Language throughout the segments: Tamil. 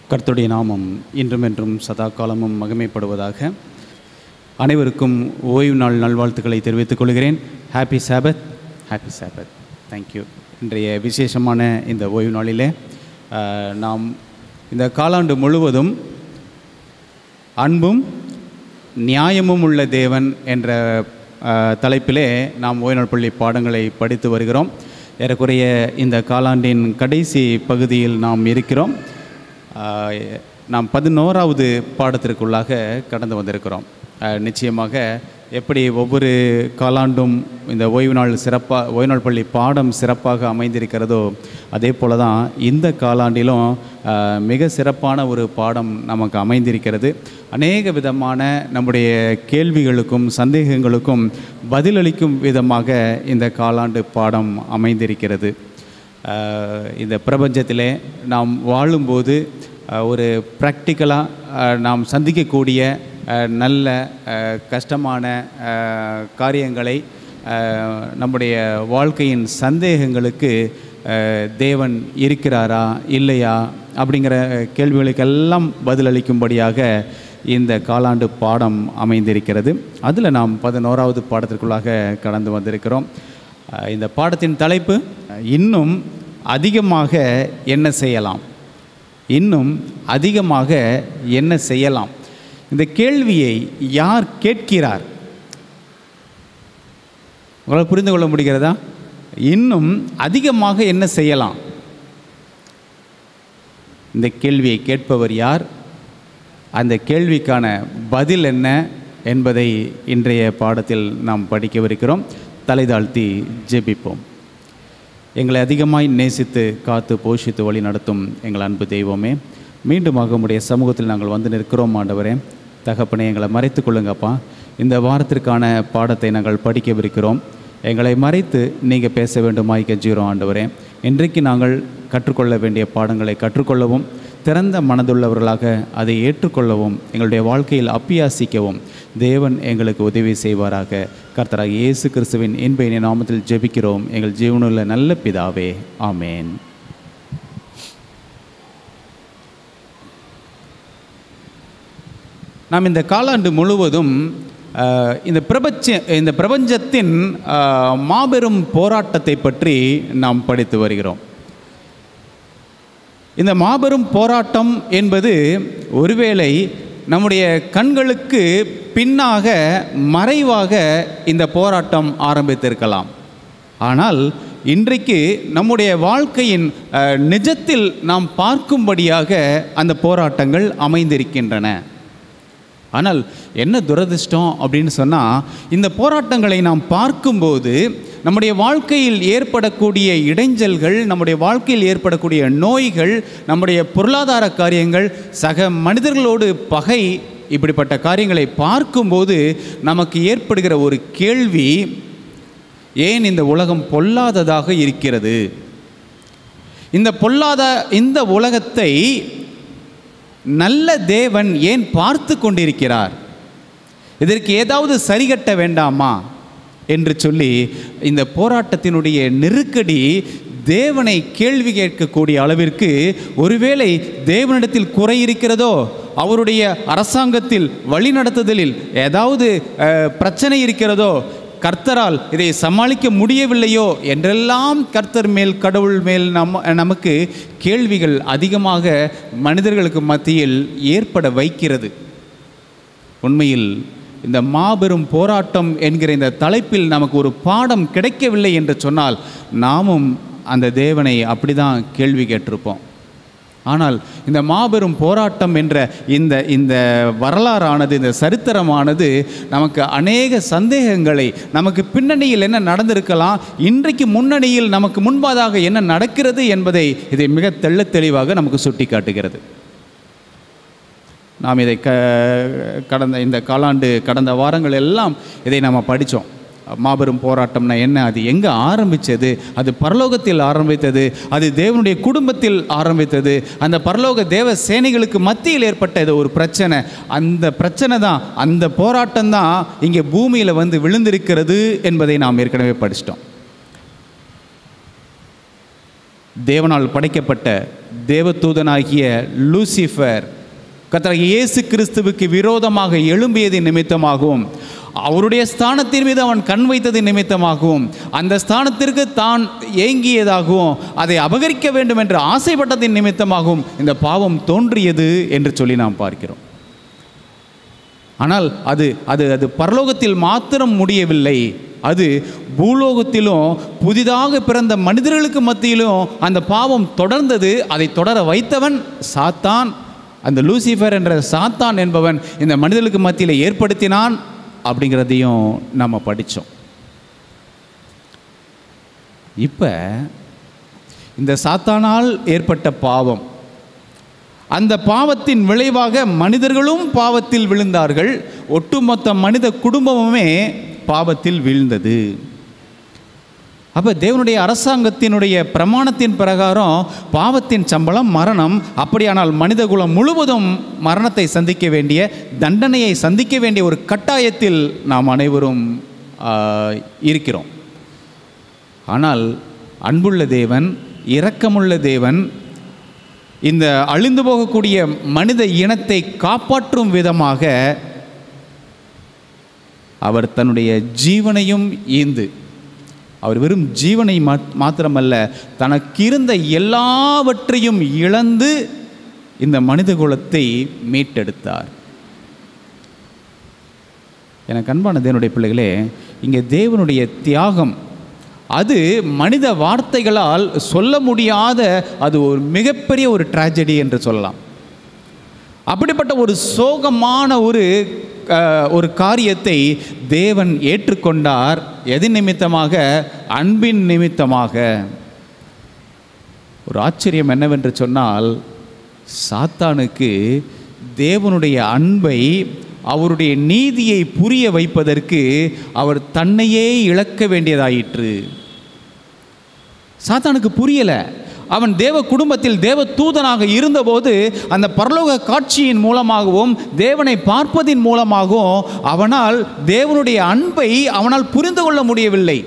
கர்த்தருடைய நாமம் இன்றும் என்றும் சதா காலமும் மகிமைப்படுவதாக. அனைவருக்கும் ஓய்வு நாள் நல்வாழ்த்துக்களை தெரிவித்துக் கொள்கிறேன். Happy Sabbath, happy Sabbath. Thank you. இன்றைய விசேஷமான இந்த ஓய்வு நாளிலே நாம் இந்த காலாண்டு முழுவதும் அன்பும் நியாயமும் உள்ள தேவன் என்ற தலைப்பிலே நாம் ஓய்வு பள்ளி பாடங்களை படித்து வருகிறோம். ஏறக்குறைய இந்த காலாண்டின் கடைசி பகுதியில் நாம் இருக்கிறோம். நாம் 11வது பாடத்திற்குள்ளாக கடந்து வந்திருக்கிறோம். நிச்சயமாக எப்படி ஒவ்வொரு காலாண்டும் இந்த ஓய்வு நாள் பள்ளி பாடம் சிறப்பாக அமைந்திருக்கிறதோ அதே போல தான் இந்த காலாண்டிலும் மிக சிறப்பான ஒரு பாடம் நமக்கு அமைந்திருக்கிறது. அநேக விதமான நம்முடைய கேள்விகளுக்கும் சந்தேகங்களுக்கும் பதிலளிக்கும் விதமாக இந்த காலாண்டு பாடம் அமைந்திருக்கிறது. இந்த பிரபஞ்சத்திலே நாம் வாழும்போது ஒரு ப்ராக்டிக்கலாக நாம் சந்திக்கக்கூடிய நல்ல கஷ்டமான காரியங்களை நம்முடைய வாழ்க்கையின் சந்தேகங்களுக்கு தேவன் இருக்கிறாரா இல்லையா அப்படிங்கிற கேள்விகளுக்கெல்லாம் பதிலளிக்கும்படியாக இந்த காலாண்டு பாடம் அமைந்திருக்கிறது. அதில் நாம் 11வது பாடத்திற்குள்ளாக கடந்து வந்திருக்கிறோம். இந்த பாடத்தின் தலைப்பு இன்னும் அதிகமாக என்ன செய்யலாம், இன்னும் அதிகமாக என்ன செய்யலாம். இந்த கேள்வியை யார் கேட்கிறார்? உங்களால் புரிந்து கொள்ள முடிகிறதா? இன்னும் அதிகமாக என்ன செய்யலாம்? இந்த கேள்வியை கேட்பவர் யார்? அந்த கேள்விக்கான பதில் என்ன என்பதை இன்றைய பாடத்தில் நாம் படிக்கவிருக்கிறோம். தலை தாழ்த்தி ஜெபிப்போம். எங்களை அதிகமாய் நேசித்து காத்து போஷித்து வழி நடத்தும் எங்கள் அன்பு தெய்வமே, மீண்டுமாக உம்முடைய சமூகத்தில் நாங்கள் வந்து நிற்கிறோம். ஆண்டவரே தகப்பனே, எங்களை மறைத்து கொள்ளுங்கப்பா. இந்த வாரத்திற்கான பாடத்தை நாங்கள் படிக்கவிருக்கிறோம். எங்களை மறைத்து நீங்கள் பேச வேண்டுமாய் கெஞ்சுகிறோம். ஆண்டவரே, இன்றைக்கு நாங்கள் கற்றுக்கொள்ள வேண்டிய பாடங்களை கற்றுக்கொள்ளவும், திறந்த மனதுள்ளவர்களாக அதை ஏற்றுக்கொள்ளவும், எங்களுடைய வாழ்க்கையில் அப்பியாசிக்கவும் தேவன் எங்களுக்கு உதவி செய்வாராக. கர்த்தராகிய இயேசு கிறிஸ்துவின் இன்ப நாமத்தில் ஜெபிக்கிறோம் எங்கள் ஜீவனுள்ள நல்ல பிதாவே, ஆமேன். நாம் இந்த காலாண்டு முழுவதும் இந்த பிரபஞ்சத்தின் மாபெரும் போராட்டத்தை பற்றி நாம் படித்து வருகிறோம். இந்த மாபெரும் போராட்டம் என்பது ஒருவேளை நம்முடைய கண்களுக்கு பின்னாக மறைவாக இந்த போராட்டம் ஆரம்பித்திருக்கலாம். ஆனால் இன்றைக்கு நம்முடைய வாழ்க்கையின் நிஜத்தில் நாம் பார்க்கும்படியாக அந்த போராட்டங்கள் அமைந்திருக்கின்றன. ஆனால் என்ன துரதிர்ஷ்டம் அப்படின்னு சொன்னால், இந்த போராட்டங்களை நாம் பார்க்கும்போது நம்முடைய வாழ்க்கையில் ஏற்படக்கூடிய இடைஞ்சல்கள், நம்முடைய வாழ்க்கையில் ஏற்படக்கூடிய நோய்கள், நம்முடைய பொருளாதார காரியங்கள், சக மனிதர்களோடு பகை, இப்படிப்பட்ட காரியங்களை பார்க்கும்போது நமக்கு ஏற்படுகிற ஒரு கேள்வி, ஏன் இந்த உலகம் பொல்லாததாக இருக்கிறது? இந்த உலகத்தை நல்ல தேவன் ஏன் பார்த்து கொண்டிருக்கிறார்? இதற்கு ஏதாவது சரிகட்ட வேண்டாமா என்று சொல்லி இந்த போராட்டத்தினுடைய நெருக்கடி தேவனை கேள்வி கேட்கக்கூடிய அளவிற்கு, ஒருவேளை தேவனிடத்தில் குறை இருக்கிறதோ, அவருடைய அரசாங்கத்தில் வழிநடத்துதலில் ஏதாவது பிரச்சனை இருக்கிறதோ, கர்த்தரால் இதை சமாளிக்க முடியவில்லையோ என்றெல்லாம் கர்த்தர் மேல், கடவுள் மேல் நமக்கு கேள்விகள் அதிகமாக மனிதர்களுக்கு மத்தியில் ஏற்பட வைக்கிறது. உண்மையில் இந்த மாபெரும் போராட்டம் என்கிற இந்த தலைப்பில் நமக்கு ஒரு பாடம் கிடைக்கவில்லை என்று சொன்னால் நாமும் அந்த தேவனை அப்படிதான் கேள்வி கேட்டிருப்போம். ஆனால் இந்த மாபெரும் போராட்டம் என்ற இந்த வரலாறானது, இந்த சரித்திரமானது நமக்கு அநேக சந்தேகங்களை, நமக்கு பின்னணியில் என்ன நடந்திருக்கலாம், இன்றைக்கு முன்னணியில் நமக்கு முன்பாதாக என்ன நடக்கிறது என்பதை இதை மிக தெள்ளத் தெளிவாக நமக்கு சுட்டி காட்டுகிறது. நாம் இதை இந்த காலாண்டு கடந்த வாரங்கள் எல்லாம் இதை நாம் படித்தோம். மாபெரும் போராட்டம்னா என்ன, அது எங்கே ஆரம்பித்தது, அது பரலோகத்தில் ஆரம்பித்தது, அது தேவனுடைய குடும்பத்தில் ஆரம்பித்தது, அந்த பரலோக தேவ சேனைகளுக்கு மத்தியில் ஏற்பட்ட ஒரு பிரச்சனை, அந்த பிரச்சனை தான், அந்த போராட்டம் தான் இங்கே பூமியில் வந்து விழுந்திருக்கிறது என்பதை நாம் ஏற்கனவே படிச்சிட்டோம். தேவனால் படைக்கப்பட்ட தேவதூதனாகிய லூசிஃபர் கர்த்தராகிய இயேசு கிறிஸ்துவுக்கு விரோதமாக எழும்பியதின் நிமித்தமாகவும், அவருடைய ஸ்தானத்தின் மீது அவன் கண் வைத்ததின் நிமித்தமாகவும், அந்த ஸ்தானத்திற்கு தான் ஏங்கியதாகவும், அதை அபகரிக்க வேண்டும் என்று ஆசைப்பட்டதின் நிமித்தமாகவும் இந்த பாவம் தோன்றியது என்று சொல்லி நாம் பார்க்கிறோம். ஆனால் அது அது அது பரலோகத்தில் மாத்திரம் முடியவில்லை. அது பூலோகத்திலும் புதிதாக பிறந்த மனிதர்களுக்கு மத்தியிலும் அந்த பாவம் தொடர்ந்தது. அதை தொடர வைத்தவன் சாத்தான். அந்த லூசிஃபர் என்ற சாத்தான் என்பவன் இந்த மனிதர்களுக்கு மத்தியில் ஏற்படுத்தினான் அப்படிங்கிறதையும் நம்ம படித்தோம். இப்போ இந்த சாத்தானால் ஏற்பட்ட பாவம், அந்த பாவத்தின் விளைவாக மனிதர்களும் பாவத்தில் விழுந்தார்கள். ஒட்டுமொத்த மனித குடும்பமுமே பாவத்தில் வீழ்ந்தது. அப்போ தேவனுடைய அரசாங்கத்தினுடைய பிரமாணத்தின் பிரகாரம் பாவத்தின் சம்பளம் மரணம். அப்படியானால் மனித குலம் முழுவதும் மரணத்தை சந்திக்க வேண்டிய, தண்டனையை சந்திக்க வேண்டிய ஒரு கட்டாயத்தில் நாம் அனைவரும் இருக்கிறோம். ஆனால் அன்புள்ள தேவன், இரக்கமுள்ள தேவன் இந்த அழிந்து போகக்கூடிய மனித இனத்தை காப்பாற்றும் விதமாக அவர் தன்னுடைய ஜீவனையும் ஈந்து, அவர் வெறும் ஜீவனை மாத்திரமல்ல, தனக்கிருந்த எல்லாவற்றையும் இழந்து இந்த மனித குலத்தை மீட்டெடுத்தார். எனக்கு அன்பான தேவனுடைய பிள்ளைகளே, இங்கே தேவனுடைய தியாகம் அது மனித வார்த்தைகளால் சொல்ல முடியாத, அது ஒரு மிகப்பெரிய ஒரு ட்ராஜடி என்று சொல்லலாம். அப்படிப்பட்ட ஒரு சோகமான ஒரு காரியத்தை தேவன் ஏற்றுக்கொண்டார். எதின் நிமித்தமாக? அன்பின் நிமித்தமாக. ஒரு ஆச்சரியம் என்னவென்று சொன்னால், சாத்தானுக்கு தேவனுடைய அன்பை, அவருடைய நீதியை புரிய வைப்பதற்கு அவர் தன்னையே இழக்க வேண்டியதாயிற்று. சாத்தானுக்கு புரியலை. அவன் தேவ குடும்பத்தில் தேவ தூதனாக இருந்தபோது அந்த பரலோக காட்சியின் மூலமாகவும் தேவனை பார்ப்பதின் மூலமாகவும் அவனால் தேவனுடைய அன்பை அவனால் புரிந்து கொள்ள முடியவில்லை.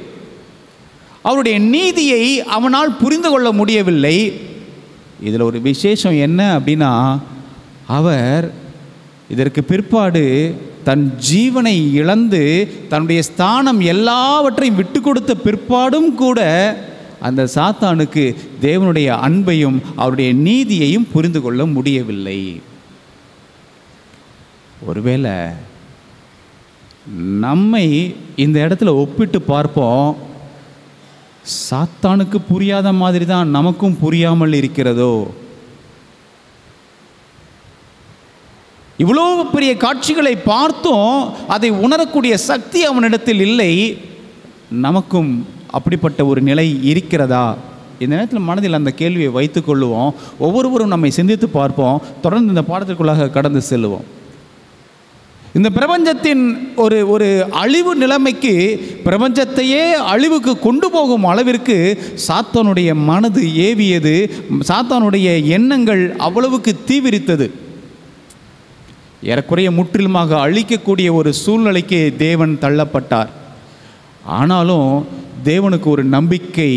அவருடைய நீதியை அவனால் புரிந்து கொள்ள முடியவில்லை. இதில் ஒரு விசேஷம் என்ன அப்படின்னா, அவர் இதற்கு பிற்பாடு தன் ஜீவனை இழந்து தன்னுடைய ஸ்தானம் எல்லாவற்றையும் விட்டு கொடுத்த பிற்பாடும் கூட அந்த சாத்தானுக்கு தேவனுடைய அன்பையும் அவருடைய நீதியையும் புரிந்து கொள்ள முடியவில்லை. ஒருவேளை நம்மை இந்த இடத்துல ஒப்பிட்டு பார்ப்போம். சாத்தானுக்கு புரியாத மாதிரி தான் நமக்கும் புரியாமல் இருக்கிறதோ? இவ்வளோ பெரிய காட்சிகளை பார்த்தும் அதை உணரக்கூடிய சக்தி அவனிடத்தில் இல்லை. நமக்கும் அப்படிப்பட்ட ஒரு நிலை இருக்கிறதா? இந்த நேரத்தில் மனதில் அந்த கேள்வியை வைத்து கொள்ளுவோம். ஒவ்வொருவரும் நம்மை சிந்தித்து பார்ப்போம். தொடர்ந்து இந்த பாடத்திற்குள்ளாக கடந்து செல்லுவோம். இந்த பிரபஞ்சத்தின் ஒரு அழிவு நிலைமைக்கு, பிரபஞ்சத்தையே அழிவுக்கு கொண்டு போகும் அளவிற்கு சாத்தானுடைய மனது ஏவியது. சாத்தானுடைய எண்ணங்கள் அவ்வளவுக்கு தீவிரித்தது. ஏறக்குறைய முற்றிலுமாக அழிக்கக்கூடிய ஒரு சூழ்நிலைக்கு தேவன் தள்ளப்பட்டார். ஆனாலும் தேவனுக்கு ஒரு நம்பிக்கை.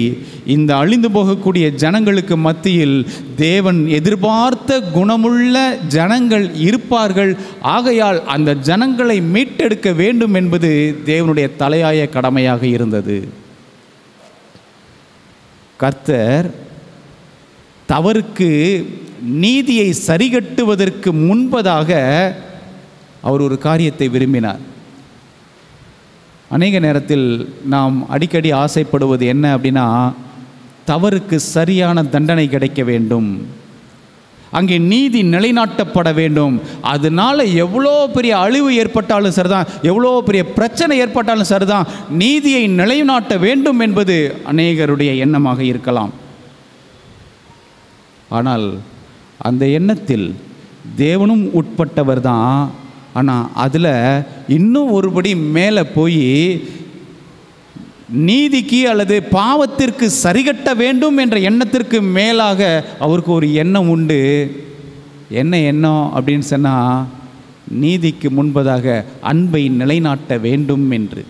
இந்த அழிந்து போகக்கூடிய ஜனங்களுக்கு மத்தியில் தேவன் எதிர்பார்த்த குணமுள்ள ஜனங்கள் இருப்பார்கள். ஆகையால் அந்த ஜனங்களை மீட்டெடுக்க வேண்டும் என்பது தேவனுடைய தலையாய கடமையாக இருந்தது. கர்த்தர் தவறுக்கு நீதியை சரிகட்டுவதற்கு முன்பதாக அவர் ஒரு காரியத்தை விரும்பினார். அநேக நேரத்தில் நாம் அடிக்கடி ஆசைப்படுவது என்ன அப்படின்னா, தவறுக்கு சரியான தண்டனை கிடைக்க வேண்டும், அங்கே நீதி நிலைநாட்டப்பட வேண்டும். அதனால் எவ்வளோ பெரிய அழிவு ஏற்பட்டாலும் சரிதான், எவ்வளோ பெரிய பிரச்சனை ஏற்பட்டாலும் சரிதான், நீதியை நிலைநாட்ட வேண்டும் என்பது அநேகருடைய எண்ணமாக இருக்கலாம். ஆனால் அந்த எண்ணத்தில் தேவனும் உட்பட்டவர் தான். ஆனால் அதில் இன்னும் ஒருபடி மேலே போய் நீதிக்கு அல்லது பாவத்திற்கு சரிகட்ட வேண்டும் என்ற எண்ணத்திற்கு மேலாக அவருக்கு ஒரு எண்ணம் உண்டு. என்ன எண்ணம் அப்படின்னு சொன்னால், நீதிக்கு முன்பதாக அன்பை நிலைநாட்ட வேண்டும் என்று.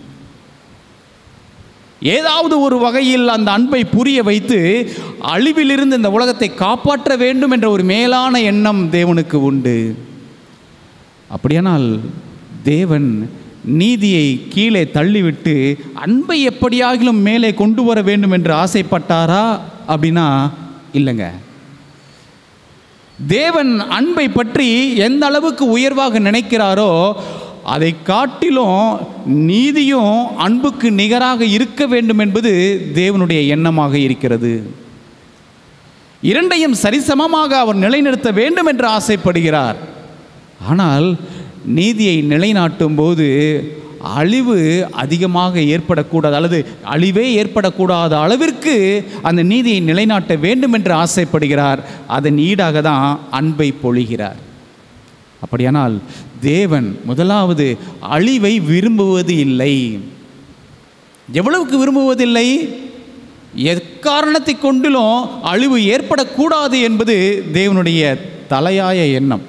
ஏதாவது ஒரு வகையில் அந்த அன்பை புரிய வைத்து அழிவிலிருந்து இந்த உலகத்தை காப்பாற்ற வேண்டும் என்ற ஒரு மேலான எண்ணம் தேவனுக்கு உண்டு. அப்படியானால் தேவன் நீதியை கீழே தள்ளிவிட்டு அன்பை எப்படியாகிலும் மேலே கொண்டு வர வேண்டும் என்று ஆசைப்பட்டாரா அப்படின்னா இல்லைங்க. தேவன் அன்பை பற்றி எந்த அளவுக்கு உயர்வாக நினைக்கிறாரோ அதை காட்டிலும் நீதியும் அன்புக்கு நிகராக இருக்க வேண்டும் என்பது தேவனுடைய எண்ணமாக இருக்கிறது. இரண்டையும் சரிசமமாக அவர் நிலைநிறுத்த வேண்டும் என்று ஆசைப்படுகிறார். ஆனால் நீதியை நிலைநாட்டும் போது அழிவு அதிகமாக ஏற்படக்கூடாது, அல்லது அழிவே ஏற்படக்கூடாத அளவிற்கு அந்த நீதியை நிலைநாட்ட வேண்டும் என்று ஆசைப்படுகிறார். அதன் ஈடாக தான் அன்பை பொழிகிறார். அப்படியானால் தேவன் முதலாவது அழிவை விரும்புவது இல்லை. எவ்வளவுக்கு விரும்புவதில்லை? எக்காரணத்தை கொண்டிலும் அழிவு ஏற்படக்கூடாது என்பது தேவனுடைய தலையாய எண்ணம்.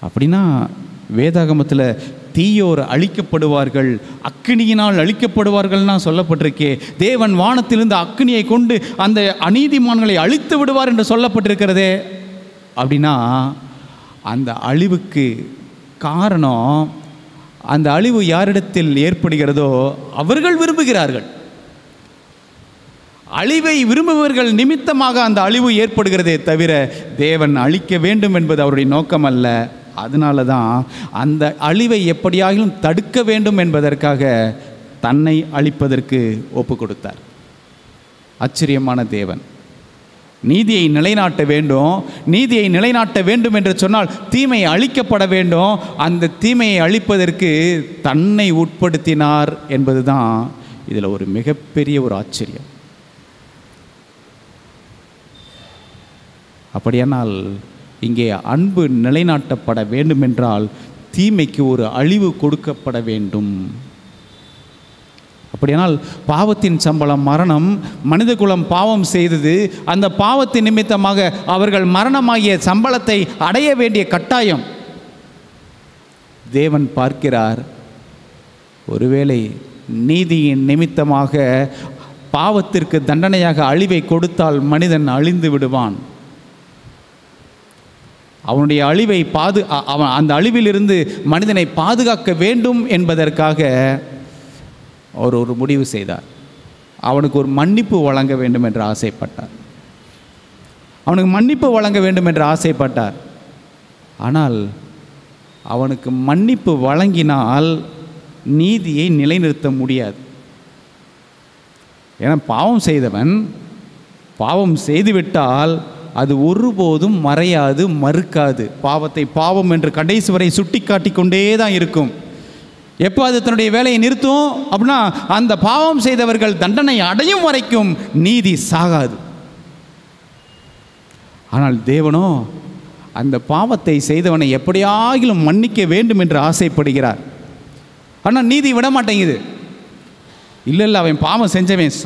அப்படின்னா வேதாகமத்தில் தீயோர் அழிக்கப்படுவார்கள், அக்கினியினால் அழிக்கப்படுவார்கள்னா சொல்லப்பட்டிருக்கே. தேவன் வானத்திலிருந்து அக்கினியை கொண்டு அந்த அநீதிமான்களை அழித்து விடுவார் என்று சொல்லப்பட்டிருக்கிறதே. அப்படின்னா அந்த அழிவுக்கு காரணம், அந்த அழிவு யாரிடத்தில் ஏற்படுகிறதோ அவர்கள் விரும்புகிறார்கள். அழிவை விரும்புபவர்கள் நிமித்தமாக அந்த அழிவு ஏற்படுகிறதே தவிர தேவன் அழிக்க வேண்டும் என்பது அவருடைய நோக்கம் அல்ல. அதனால தான் அந்த அழிவை எப்படியாகிலும் தடுக்க வேண்டும் என்பதற்காக தன்னை அழிப்பதற்கு ஒப்பு கொடுத்தார். ஆச்சரியமான தேவன். நீதியை நிலைநாட்ட வேண்டும். நீதியை நிலைநாட்ட வேண்டும் என்று சொன்னால் தீமை அழிக்கப்பட வேண்டும். அந்த தீமையை அழிப்பதற்கு தன்னை உட்படுத்தினார் என்பது தான் இதில் ஒரு மிகப்பெரிய ஒரு ஆச்சரியம். அப்படியானால் இங்கே அன்பு நிலைநாட்டப்பட வேண்டும் என்றால் தீமைக்கு ஒரு அழிவு கொடுக்கப்பட வேண்டும். அப்படியானால் பாவத்தின் சம்பளம் மரணம். மனித குலம் பாவம் செய்தது. அந்த பாவத்தின் நிமித்தமாக அவர்கள் மரணமாகிய சம்பளத்தை அடைய வேண்டிய கட்டாயம். தேவன் பார்க்கிறார், ஒருவேளை நீதியின் நிமித்தமாக பாவத்திற்கு தண்டனையாக அழிவை கொடுத்தால் மனிதன் அழிந்து விடுவான். அவனுடைய அழிவை அவன் அந்த அழிவிலிருந்து மனிதனை பாதுகாக்க வேண்டும் என்பதற்காக அவர் ஒரு முடிவு செய்தார். அவனுக்கு ஒரு மன்னிப்பு வழங்க வேண்டும் என்று ஆசைப்பட்டார். அவனுக்கு மன்னிப்பு வழங்க வேண்டும் என்று ஆசைப்பட்டார். ஆனால் அவனுக்கு மன்னிப்பு வழங்கினால் நீதியை நிலைநிறுத்த முடியாது. ஏன்னா பாவம் செய்தவன் பாவம் செய்துவிட்டால் அது ஒருபோதும் மறையாது, மறுக்காது. பாவத்தை பாவம் என்று கடைசி வரை சுட்டி காட்டி கொண்டே தான் இருக்கும். எப்போ அது தன்னுடைய வேலையை நிறுத்தும் அப்படின்னா அந்த பாவம் செய்தவர்கள் தண்டனை அடையும் வரைக்கும் நீதி சாகாது. ஆனால் தேவனோ அந்த பாவத்தை செய்தவனை எப்படியாகிலும் மன்னிக்க வேண்டும் என்று ஆசைப்படுகிறார். ஆனால் நீதி விட மாட்டேங்குது. இல்லை, அவன் பாவம் செஞ்சவன்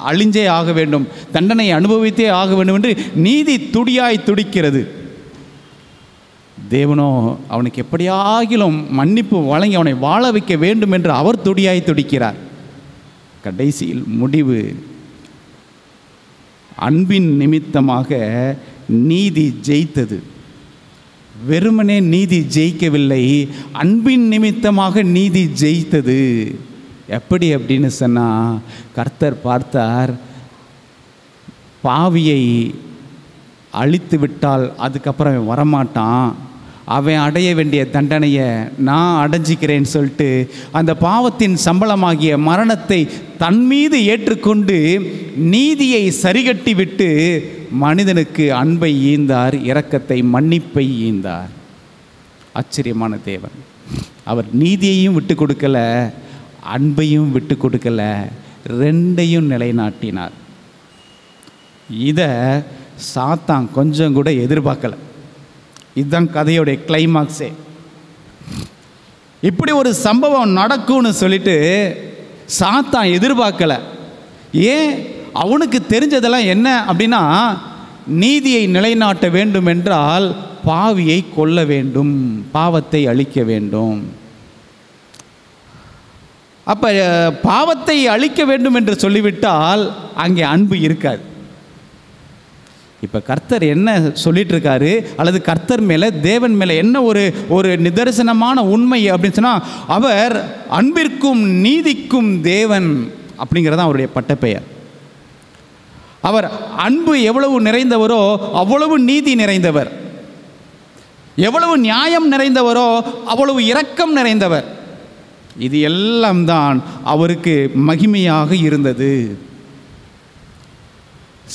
அழிஞ்சே ஆக வேண்டும், தண்டனை அனுபவித்தே ஆக வேண்டும் என்று நீதி துடியாய் துடிக்கிறது. தேவனோ அவனுக்கு எப்படியாகிலும் மன்னிப்பு வழங்கி அவனை வாழ வைக்க வேண்டும் என்று அவர் துடியாய் துடிக்கிறார். கடைசியில் முடிவு, அன்பின் நிமித்தமாக நீதி ஜெயித்தது. வெறுமனே நீதி ஜெயிக்கவில்லை, அன்பின் நிமித்தமாக நீதி ஜெயித்தது. எப்படி அப்படின்னு சொன்னால், கர்த்தர் பார்த்தார், பாவியை அழித்து விட்டால் அதுக்கப்புறம் அவன் வரமாட்டான், அவன் அடைய வேண்டிய தண்டனையை நான் அடைஞ்சிக்கிறேன்னு சொல்லிட்டு அந்த பாவத்தின் சம்பளமாகிய மரணத்தை தன் மீது ஏற்றுக்கொண்டு நீதியை சரிகட்டி விட்டு மனிதனுக்கு அன்பை ஈந்தார், இரக்கத்தை மன்னிப்பை ஈந்தார். ஆச்சரியமான தேவன். அவர் நீதியையும் விட்டு கொடுக்கல, அன்பையும் விட்டு கொடுக்கல, ரெண்டையும் நிலைநாட்டினார். இதை சாத்தான் கொஞ்சம் கூட எதிர்பார்க்கல. இதுதான் கதையோடைய கிளைமாக்ஸே. இப்படி ஒரு சம்பவம் நடக்கும்னு சொல்லிட்டு சாத்தான் எதிர்பார்க்கல. ஏன்? அவனுக்கு தெரிஞ்சதெல்லாம் என்ன அப்படின்னா, நீதியை நிலைநாட்ட வேண்டும் என்றால் பாவியை கொல்ல வேண்டும், பாவத்தை அழிக்க வேண்டும். அப்போ பாவத்தை அழிக்க வேண்டும் என்று சொல்லிவிட்டால் அங்கே அன்பு இருக்காது. இப்போ கர்த்தர் என்ன சொல்லிட்டு இருக்காரு, அல்லது கர்த்தர் மேலே தேவன் மேலே என்ன ஒரு நிதர்சனமான உண்மை அப்படின்னு சொன்னால், அவர் அன்பிற்கும் நீதிக்கும் தேவன் அப்படிங்கிறது அவருடைய பட்டப்பெயர். அவர் அன்பு எவ்வளவு நிறைந்தவரோ அவ்வளவு நீதி நிறைந்தவர், எவ்வளவு நியாயம் நிறைந்தவரோ அவ்வளவு இரக்கம் நிறைந்தவர். இது எல்லாம் தான் அவருக்கு மகிமையாக இருந்தது.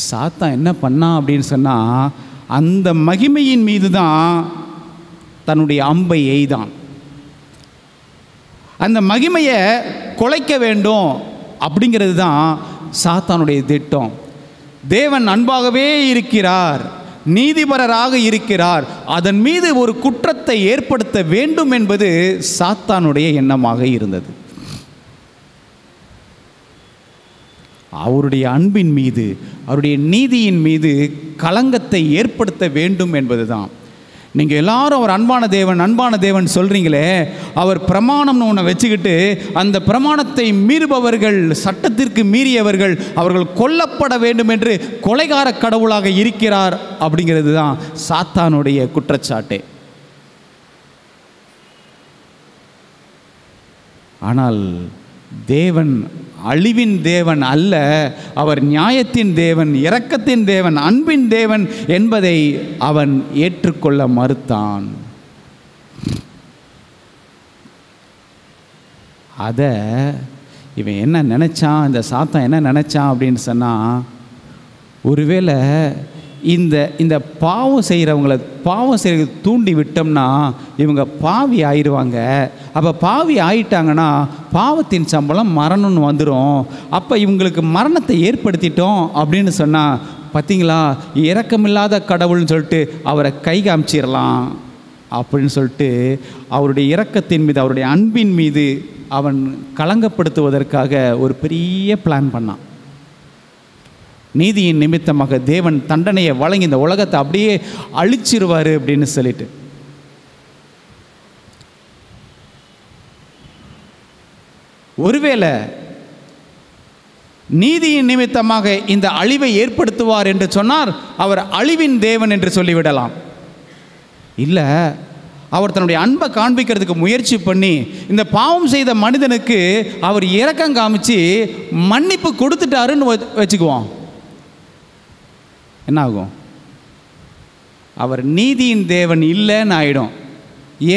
சாத்தான் என்ன பண்ணான் அப்படின்னு சொன்னால், அந்த மகிமையின் மீது தான் தன்னுடைய அம்பை எய்தான். அந்த மகிமையை குலைக்க வேண்டும் அப்படிங்கிறது தான் சாத்தானுடைய திட்டம். தேவன் அன்பாகவே இருக்கிறார், நீதிபரராக இருக்கிறார், அதன் மீது ஒரு குற்றத்தை ஏற்படுத்த வேண்டும் என்பது சாத்தானுடைய எண்ணமாக இருந்தது. அவருடைய அன்பின் மீது, அவருடைய நீதியின் மீது களங்கத்தை ஏற்படுத்த வேண்டும் என்பதுதான். நீங்கள் எல்லாரும் அவர் அன்பான தேவன் அன்பான தேவன் சொல்கிறீங்களே, அவர் பிரமாணம்னு ஒன்று வச்சுக்கிட்டு அந்த பிரமாணத்தை மீறுபவர்கள், சட்டத்திற்கு மீறியவர்கள், அவர்கள் கொல்லப்பட வேண்டும் என்று கொலைகார கடவுளாக இருக்கிறார் அப்படிங்கிறது தான் சாத்தானுடைய குற்றச்சாட்டே. ஆனால் தேவன் அழிவின் தேவன் அல்ல, அவர் நியாயத்தின் தேவன், இரக்கத்தின் தேவன், அன்பின் தேவன் என்பதை அவன் ஏற்றுக்கொள்ள மறுத்தான். அதை இவன் என்ன நினச்சான், இந்த சாத்தான் என்ன நினச்சான் அப்படின்னு சொன்னால், ஒருவேளை இந்த பாவம் செய்கிறவங்களை தூண்டி விட்டோம்னா இவங்க பாவி ஆயிடுவாங்க. அப்போ பாவி ஆயிட்டாங்கன்னா பாவத்தின் சம்பளம் மரணம்னு வந்துடும். அப்போ இவங்களுக்கு மரணத்தை ஏற்படுத்திட்டோம் அப்படின்னு சொன்னால், பார்த்தீங்களா இரக்கமில்லாத கடவுள்னு சொல்லிட்டு அவரை கை காமிச்சிடலாம் அப்படின்னு சொல்லிட்டு அவருடைய இரக்கத்தின் மீது, அவருடைய அன்பின் மீது அவன் களங்கப்படுத்துவதற்காக ஒரு பெரிய பிளான் பண்ணான். நீதியின் நிமித்தமாக தேவன் தண்டனையை வழங்கி இந்த உலகத்தை அப்படியே அழிச்சிருவார் அப்படின்னு சொல்லிட்டு. ஒருவேளை நீதியின் நிமித்தமாக இந்த அழிவை ஏற்படுத்துவார் என்று சொன்னார், அவர் அழிவின் தேவன் என்று சொல்லிவிடலாம். இல்லை, அவர் தன்னுடைய அன்பை காண்பிக்கிறதுக்கு முயற்சி பண்ணி இந்த பாவம் செய்த மனிதனுக்கு அவர் இரக்கம் காமிச்சு மன்னிப்பு கொடுத்துட்டாருன்னு வச்சுக்குவோம். என்ன ஆகும்? அவர் நீதியின் தேவன் இல்லைன்னு ஆகிடும்.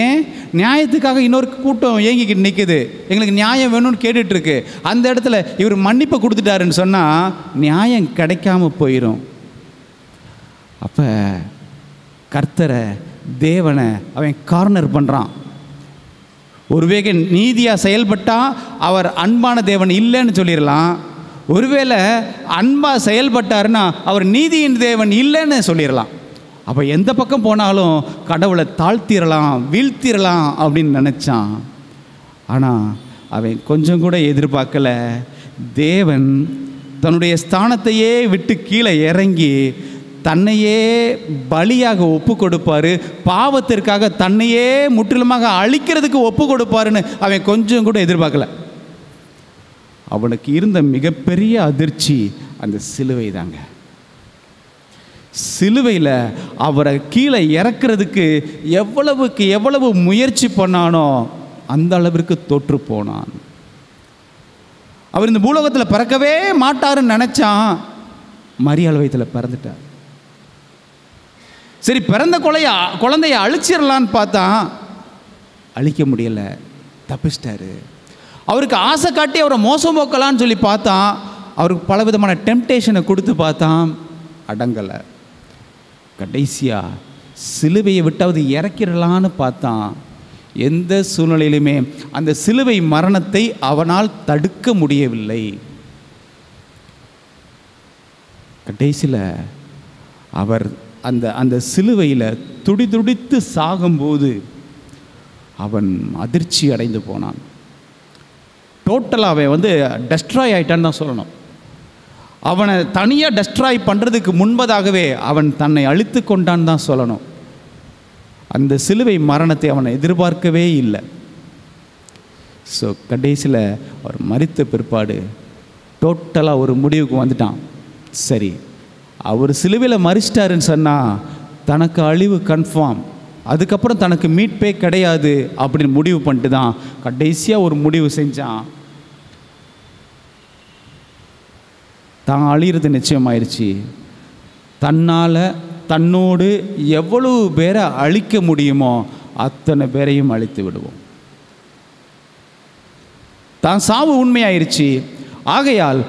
ஏன்? நியாயத்துக்காக இன்னொரு கூட்டம் ஏங்கிக்கிட்டு நிற்குது, எங்களுக்கு நியாயம் வேணும்னு கேட்டுட்ருக்கு. அந்த இடத்துல இவர் மன்னிப்பை கொடுத்துட்டாருன்னு சொன்னால் நியாயம் கிடைக்காம போயிடும். அப்போ கர்த்தரை, தேவனை அவன் கார்னர் பண்ணுறான். ஒருவேளை நீதியாக செயல்பட்டால் அவர் அன்பான தேவன் இல்லைன்னு சொல்லிடலாம். ஒருவேளை அன்பாக செயல்பட்டாருன்னா அவர் நீதியின் தேவன் இல்லைன்னு சொல்லிடலாம். அப்போ எந்த பக்கம் போனாலும் கடவுளை தாழ்த்திடலாம், வீழ்த்திடலாம் அப்படின்னு நினச்சான். ஆனால் அவன் கொஞ்சம் கூட எதிர்பார்க்கல. தேவன் தன்னுடைய ஸ்தானத்தையே விட்டு கீழே இறங்கி தன்னையே பலியாக ஒப்பு கொடுப்பார், பாவத்திற்காக தன்னையே முற்றிலுமாக அழிக்கிறதுக்கு ஒப்பு கொடுப்பாருன்னு அவன் கொஞ்சம் கூட எதிர்பார்க்கல. அவனுக்கு இருந்த மிகப்பெரிய அதிர்ச்சி அந்த சிலுவை தாங்க. சிலுவையில் அவரை கீழே இறக்கிறதுக்கு எவ்வளவு முயற்சி பண்ணானோ அந்த அளவிற்கு தோற்று போனான். அவர் இந்த பூலோகத்தில் பிறக்கவே மாட்டாருன்னு நினச்சான், மரியாள் வயிற்றில் பிறந்துட்டார். சரி, பிறந்த குழந்தைய அழிச்சிடலான்னு பார்த்தா அழிக்க முடியலை, தப்பிச்சிட்டாரு. அவருக்கு ஆசை காட்டி அவரை மோசம் போக்கலான்னு சொல்லி பார்த்தான், அவருக்கு பல விதமான டெம்டேஷனை கொடுத்து பார்த்தான், அடங்கலை. கடைசியாக சிலுவையை விட்டாவது இறக்கிடலான்னு பார்த்தான். எந்த சூழ்நிலையிலுமே அந்த சிலுவை மரணத்தை அவனால் தடுக்க முடியவில்லை. கடைசியில் அவர் அந்த சிலுவையில் துடிதுடித்து சாகும்போது அவன் அதிர்ச்சி அடைந்து போனான். டோட்டலாக அவன் டெஸ்ட்ராய் ஆகிட்டான்னு தான் சொல்லணும். அவனை தனியாக டெஸ்ட்ராய் பண்ணுறதுக்கு முன்பதாகவே அவன் தன்னை அழித்து கொண்டான்னு தான் சொல்லணும். அந்த சிலுவை மரணத்தை அவனை எதிர்பார்க்கவே இல்லை. ஸோ கடைசியில் அவர் மரித்த பிற்பாடு டோட்டலாக ஒரு முடிவுக்கு வந்துட்டான். சரி, அவர் சிலுவையில் மரிச்சிட்டாருன்னு சொன்னால் தனக்கு அழிவு கன்ஃபார்ம், அதுக்கப்புறம் தனக்கு மீட்பே கிடையாது அப்படின்னு முடிவு பண்ணிட்டு தான் கடைசியாக ஒரு முடிவு செஞ்சான். தான் அழிகிறது நிச்சயமாயிருச்சு. தன்னால் தன்னோடு எவ்வளவு பேரை அழிக்க முடியுமோ அத்தனை பேரையும் அழித்து விடுவோம். தான் சாவு உண்மையாயிருச்சு. ஆகையால்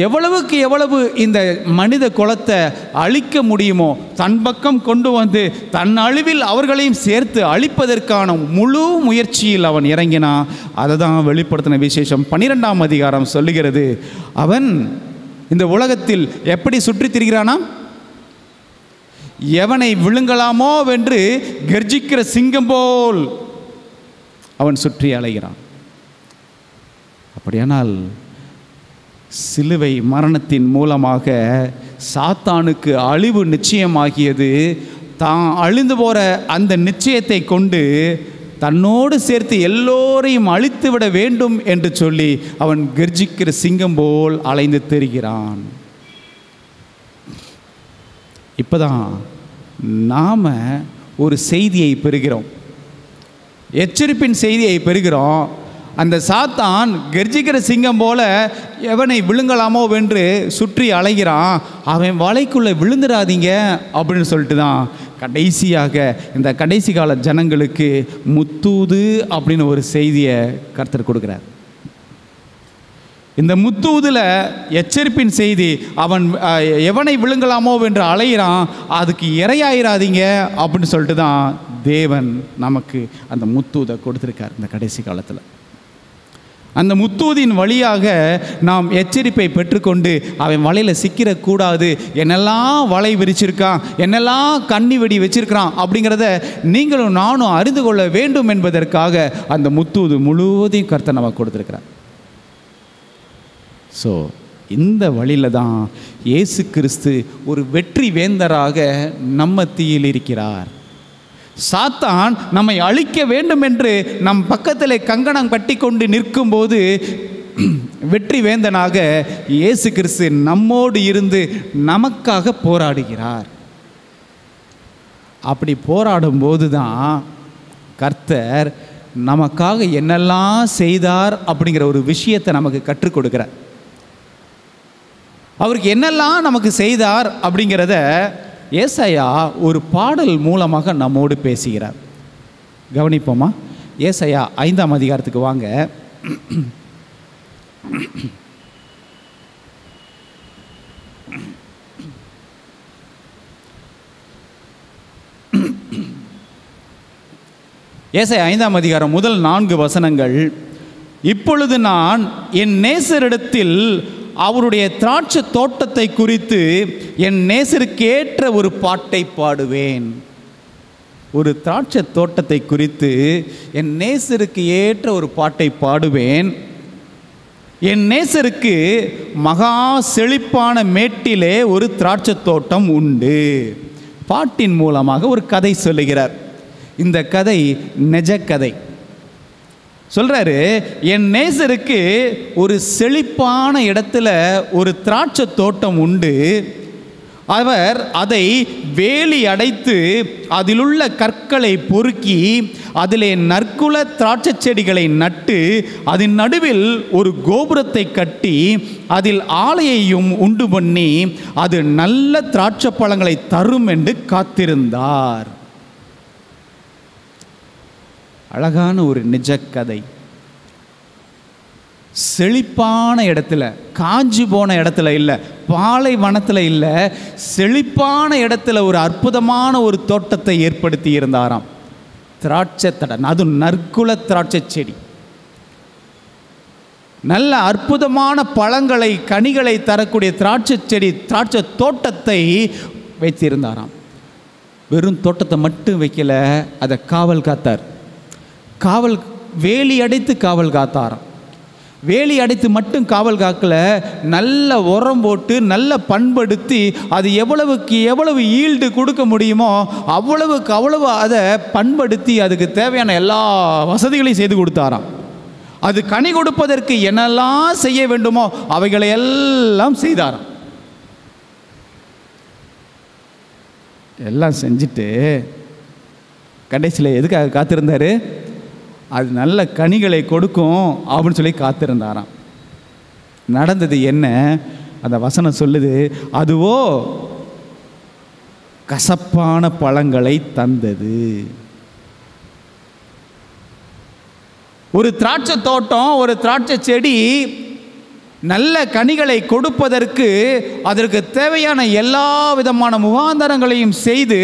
எவ்வளவுக்கு எவ்வளவு இந்த மனித குலத்தை அழிக்க முடியுமோ தன் பக்கம் கொண்டு வந்து தன் அழிவில் அவர்களையும் சேர்த்து அழிப்பதற்கான முழு முயற்சியில் அவன் இறங்கினான். அதை தான் வெளிப்படுத்தின விசேஷம் 12ஆம் அதிகாரம் சொல்லுகிறது. அவன் இந்த உலகத்தில் எப்படி சுற்றி திரிகிறானா? எவனை விழுங்கலாமோ வென்று கர்ஜிக்கிற சிங்கம் போல் அவன் சுற்றி அலைகிறான். அப்படியானால் சிலுவை மரணத்தின் மூலமாக சாத்தானுக்கு அழிவு நிச்சயமாகியது. தான் அழிந்து போகிற அந்த நிச்சயத்தை கொண்டு தன்னோடு சேர்த்து எல்லோரையும் அழித்து விட வேண்டும் என்று சொல்லி அவன் கர்ஜிக்கிற சிங்கம் போல் அலைந்து திரிகிறான். இப்போதான் நாம் ஒரு செய்தியை பெறுகிறோம், எச்சரிப்பின் செய்தியை பெறுகிறோம். அந்த சாத்தான் கர்ஜிக்கிற சிங்கம் போல எவனை விழுங்கலாமோ வென்று சுற்றி அலைகிறான். அவன் வலைக்குள்ளே விழுந்துடாதீங்க அப்படின்னு சொல்லிட்டு தான் கடைசியாக இந்த கடைசி கால ஜனங்களுக்கு முத்தூது அப்படின்னு ஒரு செய்தியை கர்த்தர் கொடுக்குறார். இந்த முத்தூதில் எச்சரிப்பின் செய்தி, அவன் எவனை விழுங்கலாமோ வென்று அலைகிறான், அதுக்கு இரையாயிராதீங்க அப்படின்னு சொல்லிட்டு தான் தேவன் நமக்கு அந்த முத்தூதை கொடுத்துருக்கார். இந்த கடைசி காலத்தில் அந்த முத்தூதின் வழியாக நாம் எச்சரிப்பை பெற்றுக்கொண்டு அவன் வலையில் சிக்கிடக்கூடாது, என்னெல்லாம் வலை விரிச்சிருக்கான், என்னெல்லாம் கண்ணி வெடி வச்சிருக்கிறான் அப்படிங்கிறத நீங்களும் நானும் அறிந்து கொள்ள வேண்டும் என்பதற்காக அந்த முத்தூது முழுவதையும் கர்த்தர் நமக்கு கொடுத்துருக்கிறார். ஸோ இந்த வழியில் தான் இயேசு கிறிஸ்து ஒரு வெற்றி வேந்தராக நம்ம மத்தியில் இருக்கிறார். சாத்தான் நம்மை அழிக்க வேண்டும் என்று நம் பக்கத்தில் கங்கணம் கட்டி கொண்டு நிற்கும்போது வெற்றி வேந்தனாக இயேசு கிறிஸ்து நம்மோடு இருந்து நமக்காக போராடுகிறார். அப்படி போராடும் போது தான் கர்த்தர் நமக்காக என்னெல்லாம் செய்தார் அப்படிங்கிற ஒரு விஷயத்தை நமக்கு கற்றுக் கொடுக்கிறார். அவருக்கு என்னெல்லாம் நமக்கு செய்தார் அப்படிங்கிறத ஏசாயா ஒரு பாடல் மூலமாக நம்மோடு பேசுகிறார். கவனிப்போமா? ஏசாயா 5ஆம் அதிகாரத்துக்கு வாங்க. ஏசாயா 5ஆம் அதிகாரம் முதல் 4 வசனங்கள். இப்பொழுது நான் என் நேசரிடத்தில் அவருடைய திராட்சை தோட்டத்தை குறித்து என் நேசருக்கேற்ற ஒரு பாட்டை பாடுவேன். ஒரு திராட்சை தோட்டத்தை குறித்து என் நேசருக்கு ஏற்ற ஒரு பாட்டை பாடுவேன். என் நேசருக்கு மகா செழிப்பான மேட்டிலே ஒரு திராட்சை தோட்டம் உண்டு. பாட்டின் மூலமாக ஒரு கதை சொல்லுகிறார். இந்த கதை நிஜ கதை. சொல்றாரு, என் நேசருக்கு ஒரு செழிப்பான இடத்துல ஒரு திராட்சை தோட்டம் உண்டு. அவர் அதை வேலி அடைத்து அதிலுள்ள கற்களை பொறுக்கி அதிலே நற்குல திராட்சை செடிகளை நட்டு அதன் நடுவில் ஒரு கோபுரத்தை கட்டி அதில் ஆலையையும் உண்டு பண்ணி அது நல்ல திராட்சை பழங்களை தரும் என்று காத்திருந்தார். அழகான ஒரு நிஜ கதை. செழிப்பான இடத்துல, காஞ்சி போன இடத்துல இல்லை, பாலைவனத்தில் இல்லை, செழிப்பான இடத்துல ஒரு அற்புதமான ஒரு தோட்டத்தை ஏற்படுத்தி இருந்தாராம். திராட்சை தடன், அது நற்குல திராட்சை செடி, நல்ல அற்புதமான பழங்களை கனிகளை தரக்கூடிய திராட்சை செடி, திராட்சை தோட்டத்தை வைத்திருந்தாராம். வெறும் தோட்டத்தை மட்டும் வைக்கல, அதை காவல் காத்தார். வேலி அடைத்து காவல் காத்தாராம். வேலி அடைத்து மட்டும் காவல் காக்கல, நல்ல உரம் போட்டு நல்ல பண்படுத்தி அது எவ்வளவுக்கு எவ்வளவு ஈல்டு கொடுக்க முடியுமோ அவ்வளவுக்கு அவ்வளவு அதை பண்படுத்தி அதுக்கு தேவையான எல்லா வசதிகளையும் செய்து கொடுத்தாராம். அது கனி கொடுப்பதற்கு என்னெல்லாம் செய்ய வேண்டுமோ அவைகளை எல்லாம் செய்தாராம். எல்லாம் செஞ்சுட்டு கடைசியில் எதுக்காக காத்திருந்தார்? அது நல்ல கனிகளை கொடுக்கும் அப்படின்னு சொல்லி காத்திருந்தாராம். நடந்தது என்ன? அந்த வசனம் சொல்லுது, அதுவோ கசப்பான பழங்களை தந்தது. ஒரு திராட்சை தோட்டம், ஒரு திராட்சை செடி நல்ல கனிகளை கொடுப்பதற்கு அதற்கு தேவையான எல்லா விதமான முகாந்தரங்களையும் செய்து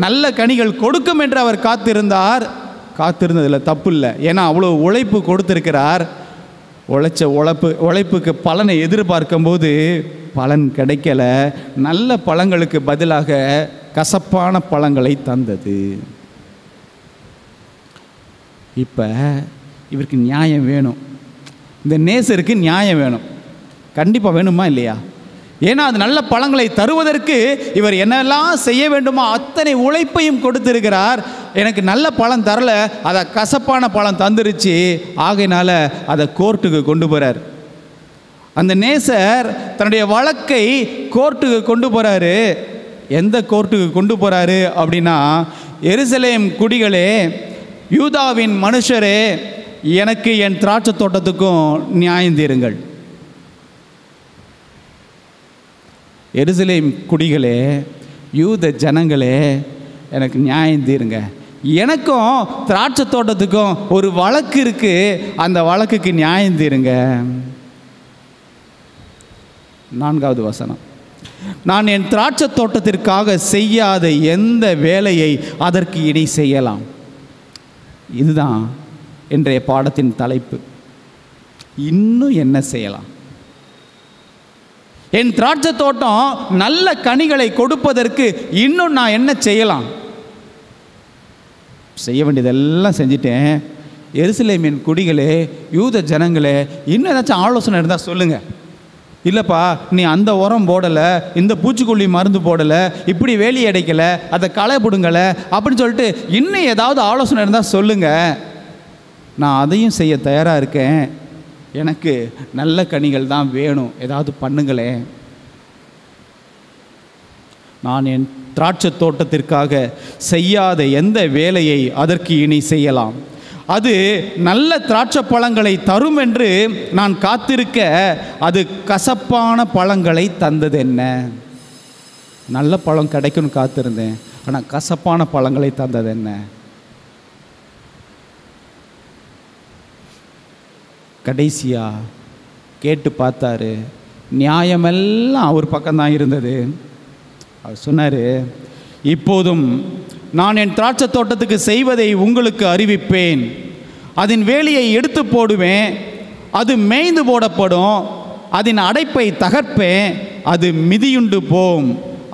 நல்ல கனிகள் கொடுக்கும் என்று அவர் காத்திருந்தார். காத்திருந்ததில் தப்பு இல்லை. ஏன்னா அவ்வளோ உழைப்பு கொடுத்திருக்கிறார். உழைப்புக்கு பலனை எதிர்பார்க்கும்போது பலன் கிடைக்கல. நல்ல பழங்களுக்கு பதிலாக கசப்பான பழங்களை தந்தது. இப்போ இவருக்கு நியாயம் வேணும். இந்த நேசருக்கு நியாயம் வேணும். கண்டிப்பாக வேணுமா இல்லையா? ஏன்னா அது நல்ல பழங்களை தருவதற்கு இவர் என்னெல்லாம் செய்ய வேண்டுமோ அத்தனை உழைப்பையும் கொடுத்திருக்கிறார். எனக்கு நல்ல பழம் தரல, அதை கசப்பான பழம் தந்துருச்சு. ஆகையினால அதை கோர்ட்டுக்கு கொண்டு போகிறார். அந்த நேசர் தன்னுடைய வழக்கை கோர்ட்டுக்கு கொண்டு போகிறாரு. எந்த கோர்ட்டுக்கு கொண்டு போகிறாரு அப்படின்னா, எருசலேம் குடிகளே, யூதாவின் மனுஷரே, எனக்கு என் திராட்சை தோட்டத்துக்கும் நியாயம் தீருங்கள். எருசலேம் குடிகளே, யூத ஜனங்களே, எனக்கு நியாயம் தீருங்க. எனக்கும் திராட்சை தோட்டத்துக்கும் ஒரு வழக்கு இருக்கு, அந்த வழக்குக்கு நியாயம் தீருங்க. 4வது வசனம், நான் என் திராட்சை தோட்டத்திற்காக செய்யாத எந்த வேலையை அதற்கு இணை செய்யலாம். இதுதான் இன்றைய பாடத்தின் தலைப்பு. இன்னும் என்ன செய்யலாம்? என் திராட்சை தோட்டம் நல்ல கனிகளை கொடுப்பதற்கு இன்னும் நான் என்ன செய்யலாம்? செய்ய வேண்டியதெல்லாம் செஞ்சிட்டேன். எருசலேமின் குடிகளே, யூத ஜனங்களே, இன்னும் ஏதாச்சும் ஆலோசனை இருந்தால் சொல்லுங்கள். இல்லைப்பா, நீ அந்த உரம் போடலை, இந்த பூச்சிக்கொல்லி மருந்து போடலை, இப்படி வேலி அடைக்கலை, அதை களை பிடுங்கலை அப்படின்னு சொல்லிட்டு இன்னும் ஏதாவது ஆலோசனை இருந்தால் சொல்லுங்கள். நான் அதையும் செய்ய தயாராக இருக்கேன். எனக்கு நல்ல கனிகள் தான் வேணும், ஏதாவது பண்ணுங்களேன். நான் என் திராட்சை தோட்டத்திற்காக செய்யாத எந்த வேலையை அதற்கு இனி செய்யலாம்? அது நல்ல திராட்சை பழங்களை தரும் என்று நான் காத்திருக்க அது கசப்பான பழங்களை தந்தது என்ன? நல்ல பழம் கிடைக்கும்னு காத்திருந்தேன், ஆனால் கசப்பான பழங்களை தந்தது என்ன? கடைசியாக கேட்டு பார்த்தாரு. நியாயமெல்லாம் அவர் பக்கம்தான் இருந்தது. அவர் சொன்னார், இப்போதும் நான் என் திராட்சை தோட்டத்துக்கு செய்வதை உங்களுக்கு அறிவிப்பேன். அதன் வேலியை எடுத்து போடுவேன், அது மேய்ந்து போடப்படும். அதன் அடைப்பை தகர்ப்பேன், அது மிதியுண்டு போம்.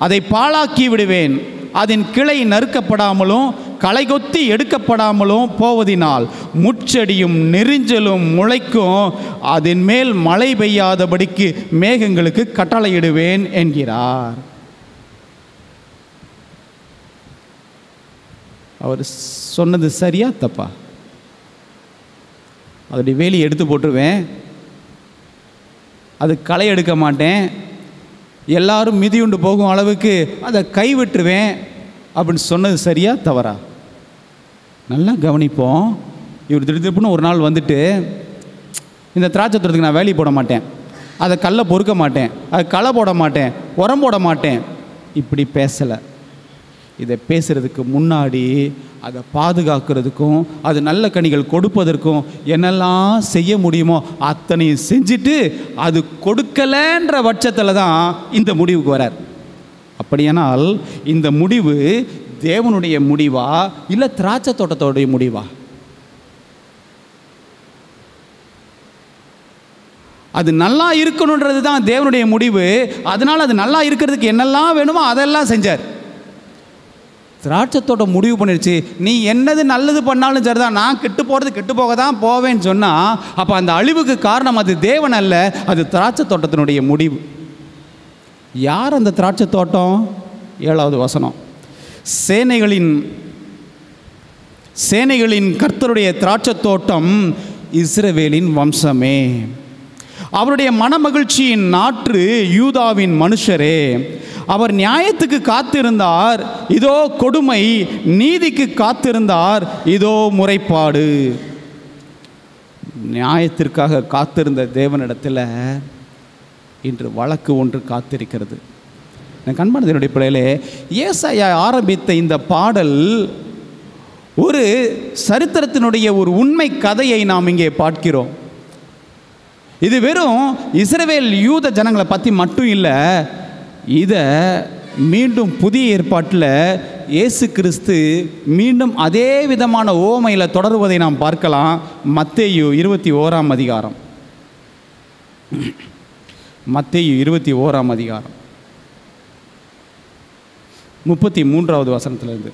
அதை பாழாக்கி விடுவேன். அதன் கிளை நறுக்கப்படாமலும் களைகொத்தி எடுக்கப்படாமலும் போவதினால் முச்செடியும் நெரிஞ்சலும் முளைக்கும். அதன் மேல் மழை பெய்யாதபடிக்கு மேகங்களுக்கு கட்டளையிடுவேன் என்கிறார். அவர் சொன்னது சரியா தப்பா? அதோடைய வேலி எடுத்து போட்டுருவேன், அது களை எடுக்க மாட்டேன், எல்லாரும் மிதியுண்டு போகும் அளவுக்கு அதை கைவிட்டுருவேன் அப்படின்னு சொன்னது சரியா தவறா? நல்லா கவனிப்போம். இவர் திடீர்னு ஒரு நாள் வந்துட்டு, இந்த திராட்சை தோட்டத்துக்கு நான் வேலி போட மாட்டேன், அதை கல்லை பொறுக்க மாட்டேன், அதை களை போட மாட்டேன், உரம் போட மாட்டேன், இப்படி பேசலை. இதை பேசுகிறதுக்கு முன்னாடி அதை பாதுகாக்கிறதுக்கும் அது நல்ல கனிகள் கொடுப்பதற்கும் என்னெல்லாம் செய்ய முடியுமோ அத்தனையும் செஞ்சுட்டு அது கொடுக்கலன்ற பட்சத்தில் தான் இந்த முடிவுக்கு வரார். அப்படியானால் இந்த முடிவு தேவனுடைய முடிவா இல்லை திராட்சை தோட்டத்தோடைய முடிவா? அது நல்லா இருக்கணுன்றது தான் தேவனுடைய முடிவு. அதனால் அது நல்லா இருக்கிறதுக்கு என்னெல்லாம் வேணுமோ அதெல்லாம் செஞ்சார். திராட்சை தோட்டம் முடிவு பண்ணிடுச்சு, நீ என்னது நல்லது பண்ணாலும் சரிதான், நான் கெட்டு போகிறது கெட்டு போக தான் போவேன்னு சொன்னால் அப்போ அந்த அழிவுக்கு காரணம் அது தேவன் அல்ல, அது திராட்சை தோட்டத்தினுடைய முடிவு. யார் அந்த திராட்சை தோட்டம்? 7வது வசனம், சேனைகளின் கர்த்தருடைய திராட்சை தோட்டம் இஸ்ரவேலின் வம்சமே. அவருடைய மனமகிழ்ச்சியின் நாற்று யூதாவின் மனுஷரே. அவர் நியாயத்துக்கு காத்திருந்தார், இதோ கொடுமை, நீதிக்கு காத்திருந்தார், இதோ முறைப்பாடு. நியாயத்திற்காக காத்திருந்த தேவனிடத்தில் இன்று வழக்கு ஒன்று காத்திருக்கிறது. அன்பான என்னுடைய பிள்ளைகளே, ஏசாயா ஆரம்பித்த இந்த பாடல் ஒரு சரித்திரத்தினுடைய ஒரு உண்மை கதையை நாம் இங்கே பார்க்கிறோம். இது வெறும் இஸ்ரவேல் யூத ஜனங்களை பற்றி மட்டும் இல்லை, இதை மீண்டும் புதிய ஏற்பாட்டில் இயேசு கிறிஸ்து மீண்டும் அதே விதமான ஓமையில் தொடருவதை நாம் பார்க்கலாம். மத்தேயு 21ஆம் அதிகாரம், மத்தேயு 21ஆம் அதிகாரம் 33வது வசனத்திலிருந்து.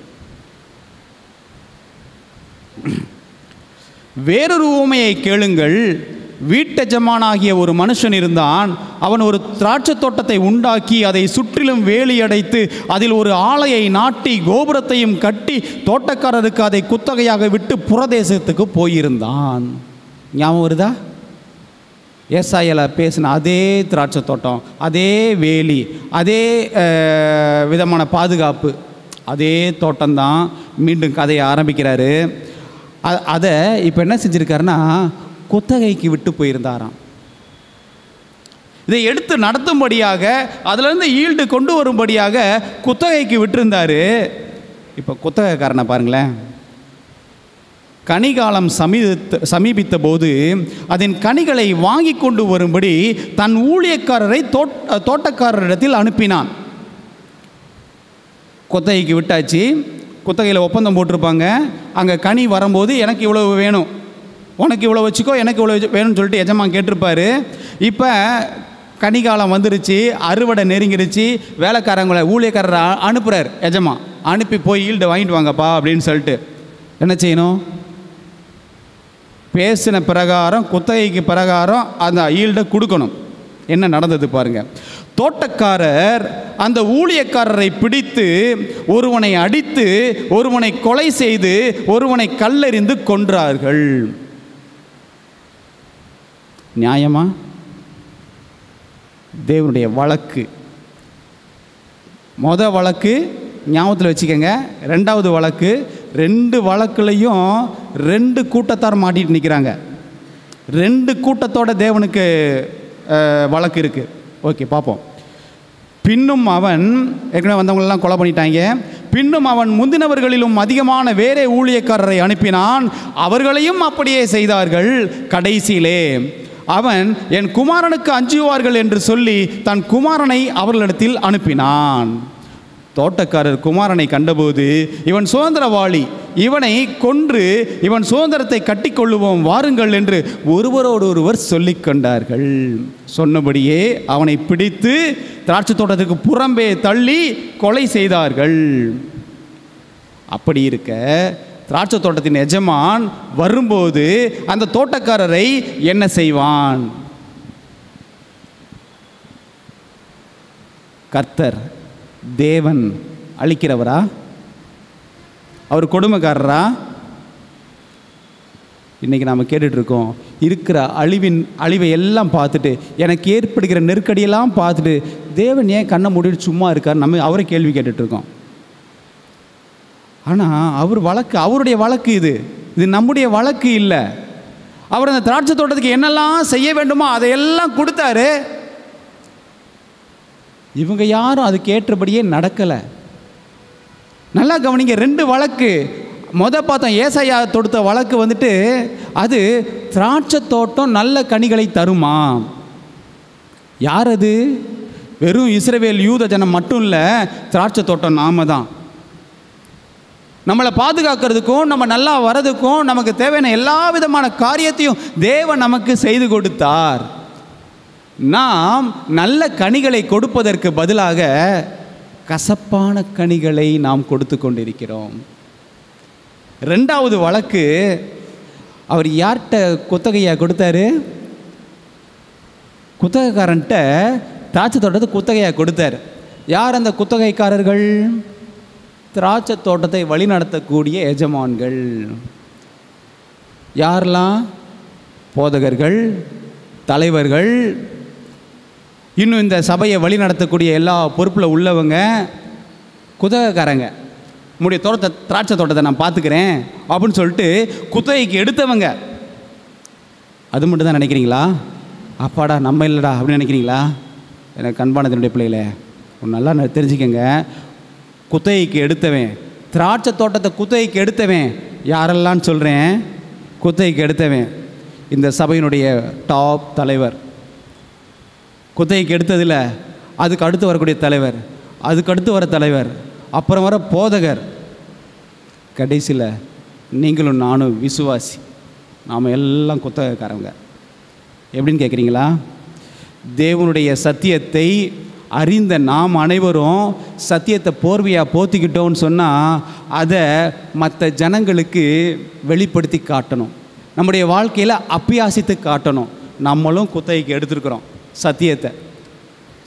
வேறொரு உவமையை கேளுங்கள். வீட்டெஜமானாகிய ஒரு மனுஷன் இருந்தான். அவன் ஒரு திராட்சை தோட்டத்தை உண்டாக்கி அதை சுற்றிலும் வேலி அடைத்து அதில் ஒரு ஆலையை நாட்டி கோபுரத்தையும் கட்டி தோட்டக்காரருக்கு அதை குத்தகையாக விட்டு புறதேசத்துக்கு போயிருந்தான். ஞாபகம் வருதா? ஏசாயால பேசின அதே திராட்சை தோட்டம், அதே வேலி, அதே விதமான பாதுகாப்பு, அதே தோட்டம்தான் மீண்டும் கதையை ஆரம்பிக்கிறாரு. அதை இப்போ என்ன செஞ்சுருக்காருன்னா குத்தகைக்கு விட்டு போயிருந்தாராம். இதை எடுத்து நடத்தும்படியாக, அதிலிருந்து ஈல்டு கொண்டு வரும்படியாக குத்தகைக்கு விட்டிருந்தார். இப்போ குத்தகைக்காரனை பாருங்களேன். கனிகாலம் சமீபித்த போது அதன் கனிகளை வாங்கி கொண்டு வரும்படி தன் ஊழியக்காரரை தோட்டக்காரரிடத்தில் அனுப்பினான். குத்தகைக்கு விட்டாச்சு, குத்தகையில் ஒப்பந்தம் போட்டிருப்பாங்க. அங்கே கனி வரும்போது எனக்கு இவ்வளவு வேணும், உனக்கு இவ்வளோ வச்சுக்கோ, எனக்கு இவ்வளோ வேணும்னு சொல்லிட்டு எஜமான் கேட்டிருப்பார். இப்போ கனிகாலம் வந்துருச்சு, அறுவடை நெருங்கிருச்சு. வேலைக்காரங்களை ஊழியக்காரரை அனுப்புகிறார் எஜமான். அனுப்பி போய் ஈல்டை வாங்கிட்டு வாங்கப்பா அப்படின்னு சொல்லிட்டு என்ன செய்யணும்? பேசின பிரகாரம், குத்தகைக்கு பிரகாரம் அந்த ஈல்டை கொடுக்கணும். என்ன நடந்தது பாருங்கள். தோட்டக்காரர் அந்த ஊழியக்காரரை பிடித்து ஒருவனை அடித்து, ஒருவனை கொலை செய்து, ஒருவனை கல்லெறிந்து கொன்றார்கள். நியாயமா? தேவனுடைய வழக்கு. வழக்கு ஞாபகத்தில் வச்சுக்கோங்க. ரெண்டாவது வழக்கு, ரெண்டு வழக்குலையும் ரெண்டு கூட்டத்தார் மாட்டிட்டு நிற்கிறாங்க. ரெண்டு கூட்டத்தோட தேவனுக்கு வழக்கு இருக்குது. ஓகே, பார்ப்போம். பின்னும் அவன், ஏற்கனவே வந்தவங்களெல்லாம் கொலை பண்ணிட்டாங்க. பின்னும் அவன் முந்தினவர்களிலும் அதிகமான வேறே ஊழியக்காரரை அனுப்பினான், அவர்களையும் அப்படியே செய்தார்கள். கடைசியிலே அவன் என் குமாரனுக்கு அஞ்சுவார்கள் என்று சொல்லி தன் குமாரனை அவர்களிடத்தில் அனுப்பினான். தோட்டக்காரர் குமாரனை கண்டபோது, இவன் சுதந்திரவாளி, இவனை கொன்று இவன் சுதந்திரத்தை கட்டிக்கொள்ளுவோம் வாருங்கள் என்று ஒருவரோடு ஒருவர் சொல்லிக் கொண்டார்கள். சொன்னபடியே அவனை பிடித்து திராட்சை தோட்டத்துக்கு புறம்பே தள்ளி கொலை செய்தார்கள். அப்படி இருக்க திராட்சை தோட்டத்தின் எஜமான் வரும்போது அந்த தோட்டக்காரரை என்ன செய்வான்? கர்த்தர் தேவன் அழிக்கிறவரா? அவர் கொடுமைக்காரரா? இன்றைக்கி நாம் கேட்டுட்ருக்கோம். இருக்கிற அழிவை எல்லாம் பார்த்துட்டு, எனக்கு ஏற்படுகிற நெருக்கடியெல்லாம் பார்த்துட்டு தேவன் ஏன் கண்ணை மூடிட்டு சும்மா இருக்கார்? நம்ம அவரை கேள்வி கேட்டுட்ருக்கோம். ஆனால் அவருடைய வழக்கு இது நம்முடைய வழக்கு இல்லை. அவர் அந்த திராட்சை தோட்டத்துக்கு என்னெல்லாம் செய்ய வேண்டுமோ அதையெல்லாம் கொடுத்தாரு. இவங்க யாரும் அதுக்கு ஏற்றபடியே நடக்கலை. நல்லா கவனிங்க, ரெண்டு வழக்கு. பார்த்தோம் ஏசாயா தொடுத்த வழக்கு வந்துட்டு அது திராட்சை தோட்டம் நல்ல கனிகளை தருமா? யார் அது? வெறும் இஸ்ரவேல் யூத ஜனம் மட்டும் இல்லை, திராட்சை தோட்டம் நாம தான். நம்மளை பாதுகாக்கிறதுக்கும் நம்ம நல்லா வர்றதுக்கும் நமக்கு தேவையான எல்லா விதமான காரியத்தையும் தேவன் நமக்கு செய்து கொடுத்தார். நாம் நல்ல கனிகளை கொடுப்பதற்கு பதிலாக கசப்பான கனிகளை நாம் கொடுத்து கொண்டிருக்கிறோம். ரெண்டாவது வழக்கு, அவர் யார்கிட்ட குத்தகையாக கொடுத்தாரு? குத்தகைக்காரன்ட்ட திராட்சை தோட்டத்தை குத்தகையாக கொடுத்தார். யார் அந்த குத்தகைக்காரர்கள்? திராட்சை தோட்டத்தை வழி நடத்தக்கூடிய எஜமான்கள். யாரெல்லாம்? போதகர்கள், தலைவர்கள், இன்னும் இந்த சபையை வழி நடத்தக்கூடிய எல்லா பொறுப்பில் உள்ளவங்க, குத்தகைக்காரங்க. உங்களுடைய திராட்சை தோட்டத்தை நான் பார்த்துக்கிறேன் அப்படின்னு சொல்லிட்டு குத்தகைக்கு எடுத்தவங்க. அது மட்டும் தான் நினைக்கிறீங்களா? அப்பாடா நம்ம இல்லைடா அப்படின்னு நினைக்கிறீங்களா? எனக்கு அன்பானதனுடைய பிள்ளைகளே, நல்லா தெரிஞ்சுக்கங்க. குத்தகைக்கு எடுத்தவன், திராட்சை தோட்டத்தை குத்தகைக்கு எடுத்தவன் யாரெல்லாம் சொல்கிறேன்? குத்தகைக்கு எடுத்தவன் இந்த சபையினுடைய டாப் தலைவர். குத்தகைக்கு எடுத்ததில் அதுக்கு அடுத்து வரக்கூடிய தலைவர், அதுக்கு அடுத்து வர தலைவர், அப்புறம் வர போதகர், கடைசியில் நீங்களும் நானும் விசுவாசி. நாம் எல்லாம் குத்தகைக்காரங்க. எப்படின்னு கேட்குறீங்களா? தேவனுடைய சத்தியத்தை அறிந்த நாம் அனைவரும் சத்தியத்தை போர்வையாக போத்திக்கிட்டோன்னு சொன்னால் அதை மற்ற ஜனங்களுக்கு வெளிப்படுத்தி காட்டணும். நம்முடைய வாழ்க்கையில் அப்பியாசித்து காட்டணும். நம்மளும் குத்தகைக்கு எடுத்துருக்குறோம் சத்தியத்தை.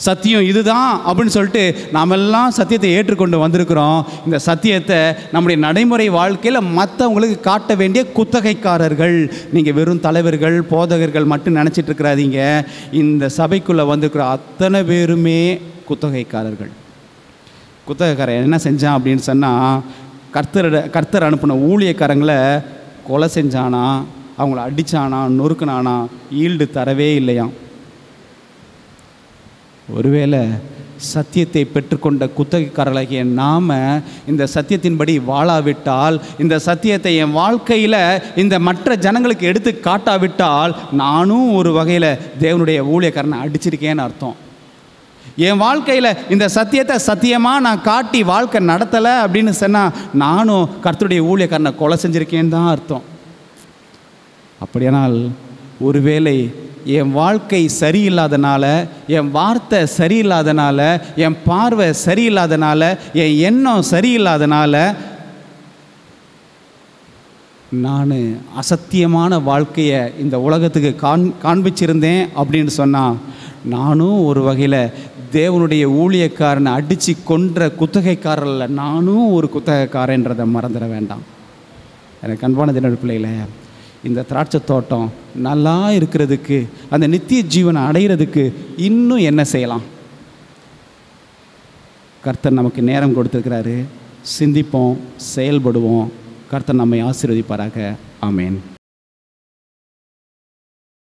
சத்தியம் இதுதான் அப்படின்னு சொல்லிட்டு நாமெல்லாம் சத்தியத்தை ஏற்றுக்கொண்டு வந்திருக்கிறோம். இந்த சத்தியத்தை நம்முடைய நடைமுறை வாழ்க்கையில் மற்றவங்களுக்கு காட்ட வேண்டிய குத்தகைக்காரர்கள். நீங்கள் வெறும் தலைவர்கள், போதகர்கள் மட்டும் நினச்சிட்டு இருக்கிறாதீங்க. இந்த சபைக்குள்ளே வந்திருக்கிற அத்தனை பேருமே குத்தகைக்காரர்கள். குத்தகைக்காரன் என்ன செஞ்சான் அப்படின்னு சொன்னால், கர்த்தர் அனுப்பின ஊழியக்காரங்களை கொலை செஞ்சானா, அவங்கள அடித்தானா, நொறுக்குனானா, ஈல்டு தரவே இல்லையாம். ஒருவேளை சத்தியத்தை பெற்றுக்கொண்ட குத்தகைக்காரர்களாகிய நாம் இந்த சத்தியத்தின்படி வாழாவிட்டால், இந்த சத்தியத்தை என் வாழ்க்கையில் இந்த மற்ற ஜனங்களுக்கு எடுத்து காட்டாவிட்டால், நானும் ஒரு வகையில் தேவனுடைய ஊழியக்காரனை அடிச்சிருக்கேன்னு அர்த்தம். என் வாழ்க்கையில் இந்த சத்தியத்தை சத்தியமாக நான் காட்டி வாழ்க்கை நடத்தலை அப்படின்னு சொன்னால், நானும் கர்த்தருடைய ஊழியக்காரனை கொலை செஞ்சுருக்கேன்னு தான் அர்த்தம். அப்படியானால் ஒருவேளை என் வாழ்க்கை சரியில்லாதனால, என் வார்த்தை சரியில்லாதனால, என் பார்வை சரியில்லாதனால, என் எண்ணம் சரியில்லாதனால நான் அசத்தியமான வாழ்க்கையை இந்த உலகத்துக்கு காண்பிச்சிருந்தேன் அப்படின்னு சொன்னால், நானும் ஒரு வகையில் தேவனுடைய ஊழியக்காரனை அடித்து கொன்ற குத்தகைக்காரரில் நானும் ஒரு குத்தகைக்காரன்றதை மறந்துட வேண்டாம். எனக்கு அன்பான தின பிள்ளைகளை, இந்த திராட்சை தோட்டம் நல்லா இருக்கிறதுக்கு, அந்த நித்திய ஜீவனை அடைகிறதுக்கு இன்னும் என்ன செய்யலாம்? கர்த்தர் நமக்கு நேரம் கொடுத்துருக்கிறாரு. சிந்திப்போம், செயல்படுவோம். கர்த்தர் நம்மை ஆசீர்வதிப்பாராக. ஆமேன்.